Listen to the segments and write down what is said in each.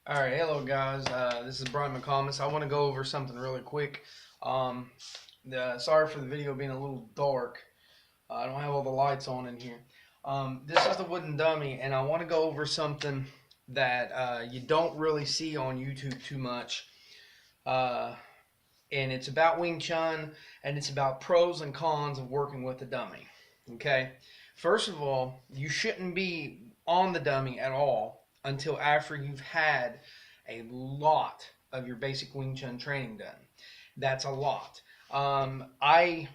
Alright, hello guys. This is Brian McComas. I want to go over something really quick. Sorry for the video being a little dark. I don't have all the lights on in here. This is the wooden dummy, and I want to go over something that you don't really see on YouTube too much. And it's about Wing Chun, and it's about pros and cons of working with the dummy. Okay? First of all, you shouldn't be on the dummy at all until after you've had a lot of your basic Wing Chun training done. That's a lot. I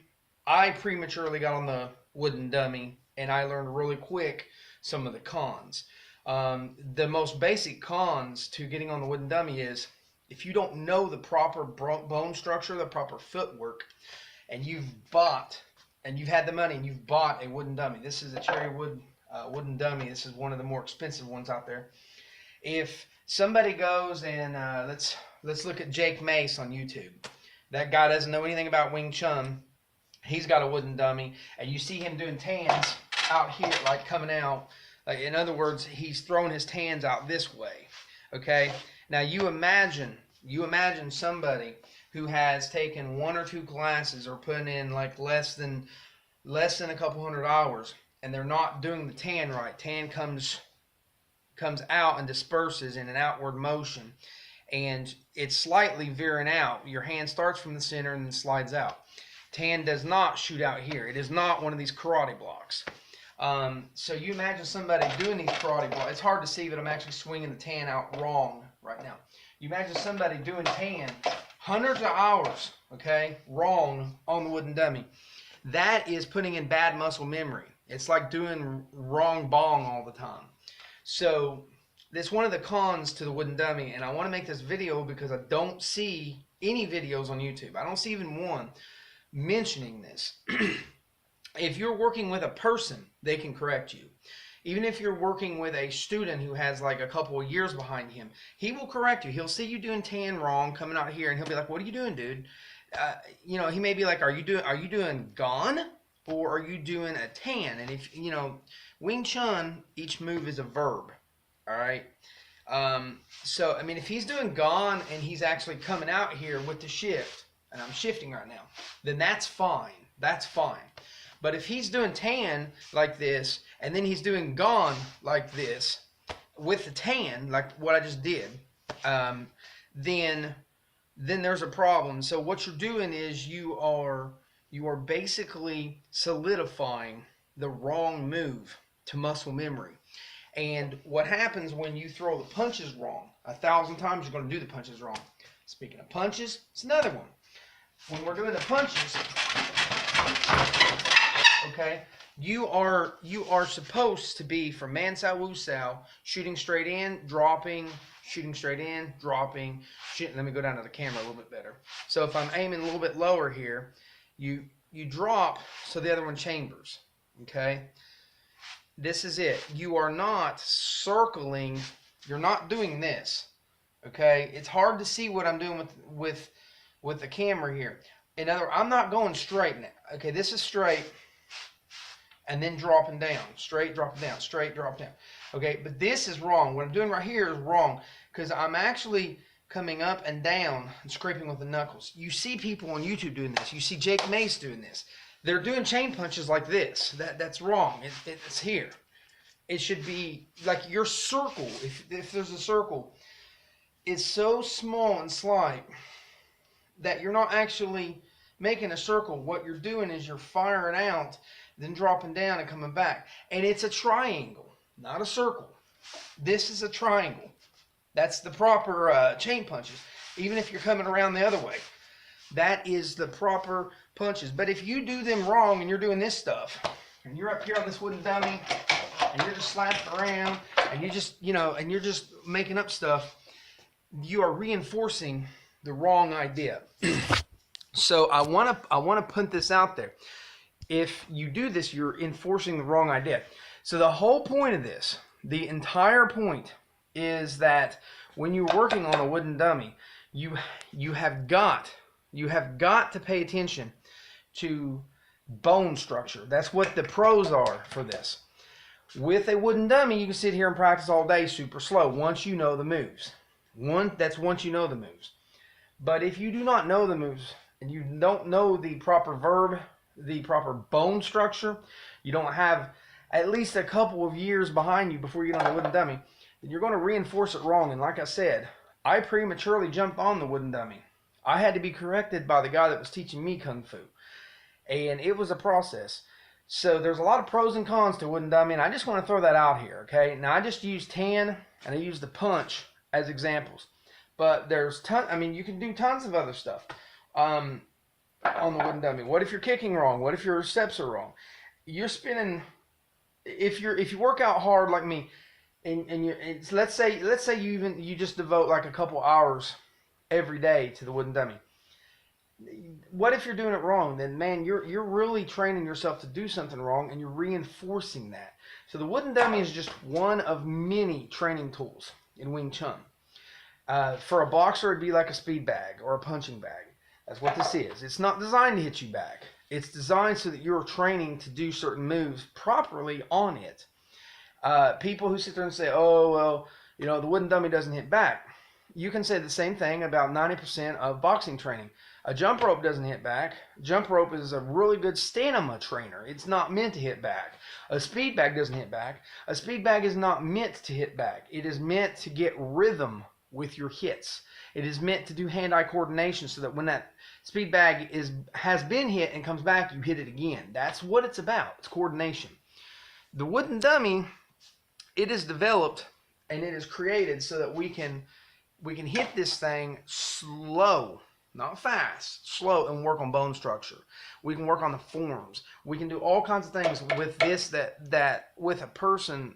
prematurely got on the wooden dummy, and I learned really quick some of the cons. The most basic cons to getting on the wooden dummy is if you don't know the proper bone structure, the proper footwork, and you've had the money and you've bought a wooden dummy. This is a cherry wood wooden dummy. This is one of the more expensive ones out there. If somebody goes and let's look at Jake Mace on YouTube. That guy doesn't know anything about Wing Chun. He's got a wooden dummy, and you see him doing tans out here, like coming out. Like, in other words, he's throwing his tans out this way. Okay. Now you imagine somebody who has taken one or two classes or put in like less than a couple hundred hours, and they're not doing the tan right. Tan comes out and disperses in an outward motion, and it's slightly veering out. Your hand starts from the center and then slides out. Tan does not shoot out here. It is not one of these karate blocks. So you imagine somebody doing these karate blocks. It's hard to see, but I'm actually swinging the tan out wrong right now. You imagine somebody doing tan hundreds of hours, okay, wrong on the wooden dummy. That is putting in bad muscle memory. It's like doing wrong bong all the time. So that's one of the cons to the wooden dummy, and I want to make this video because I don't see any videos on YouTube. I don't see even one mentioning this. If you're working with a person, they can correct you. Even if you're working with a student who has like a couple of years behind him, he will correct you. He'll see you doing tan wrong coming out here, and he'll be like, "What are you doing, dude?" He may be like, "Are you doing gone, or are you doing a tan?" And if Wing Chun, each move is a verb. All right. So I mean, if he's doing gone and he's actually coming out here with the shift, and I'm shifting right now, then that's fine. That's fine. But if he's doing tan like this, and then he's doing gone like this with the tan, like what I just did, then there's a problem. So what you're doing is you are basically solidifying the wrong move to muscle memory. And what happens when you throw the punches wrong? 1,000 times you're going to do the punches wrong. Speaking of punches, it's another one. When we're doing the punches, okay, you are supposed to be from man sao wu sao, shooting straight in, dropping, shooting straight in, dropping. Let me go down to the camera a little bit better. So if I'm aiming a little bit lower here, you drop so the other one chambers. Okay, this is it. You are not circling. You're not doing this. Okay, it's hard to see what I'm doing with the camera here. In other words, I'm not going straight now. Okay, this is straight, and then dropping down. Straight, dropping down. Straight, drop down. Okay, but this is wrong. What I'm doing right here is wrong, because I'm actually coming up and down and scraping with the knuckles. You see people on YouTube doing this. You see Jake Mace doing this. They're doing chain punches like this. That's wrong. It's here. It should be like your circle. If there's a circle, it's so small and slight that you're not actually making a circle. What you're doing is you're firing out, then dropping down and coming back. And it's a triangle, not a circle. This is a triangle. That's the proper chain punches, even if you're coming around the other way. That is the proper punches. But if you do them wrong and you're doing this stuff, and you're up here on this wooden dummy, and you're just slapping around, and you're just making up stuff, you are reinforcing the wrong idea. So I want to put this out there. If you do this, you're enforcing the wrong idea. So the whole point of this, the entire point, is that when you're working on a wooden dummy, you have got to pay attention to bone structure. That's what the pros are for this. With a wooden dummy, you can sit here and practice all day super slow once you know the moves. That's once you know the moves. But if you do not know the moves and you don't know the proper verb, the proper bone structure, you don't have at least a couple of years behind you before you get on the wooden dummy, then you're going to reinforce it wrong. And like I said, I prematurely jumped on the wooden dummy. I had to be corrected by the guy that was teaching me Kung Fu. And it was a process. So there's a lot of pros and cons to wooden dummy, and I just want to throw that out here, okay? Now, I just used tan and I used the punch as examples. But there's you can do tons of other stuff on the wooden dummy. What if you're kicking wrong? What if your steps are wrong? You're spinning. If you work out hard like me, and let's say you just devote like a couple hours every day to the wooden dummy. What if you're doing it wrong? Then man, you're really training yourself to do something wrong, and you're reinforcing that. So the wooden dummy is just one of many training tools in Wing Chun. For a boxer, it'd be like a speed bag or a punching bag. That's what this is. It's not designed to hit you back. It's designed so that you're training to do certain moves properly on it. People who sit there and say, oh, well, the wooden dummy doesn't hit back. You can say the same thing about 90% of boxing training. A jump rope doesn't hit back. Jump rope is a really good stamina trainer. It's not meant to hit back. A speed bag doesn't hit back. A speed bag is not meant to hit back. It is meant to get rhythm with your hits. It is meant to do hand-eye coordination so that when that speed bag has been hit and comes back, you hit it again. That's what it's about. It's coordination. The wooden dummy, it is developed and it is created so that we can hit this thing slow, not fast, slow, and work on bone structure. We can work on the forms. We can do all kinds of things with this that with a person,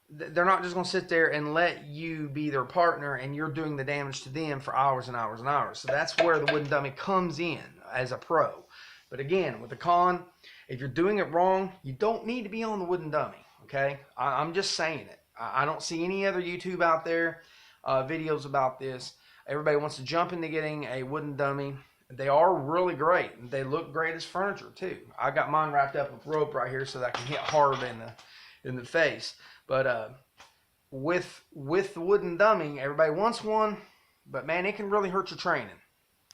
they're not just going to sit there and let you be their partner and you're doing the damage to them for hours and hours and hours. So that's where the wooden dummy comes in as a pro. But again, with the con, if you're doing it wrong, you don't need to be on the wooden dummy, okay? I'm just saying it. I don't see any other YouTube out there videos about this. Everybody wants to jump into getting a wooden dummy. They are really great. They look great as furniture too. I got mine wrapped up with rope right here so that I can hit hard in the face. But with the wooden dummy, everybody wants one, but man, it can really hurt your training.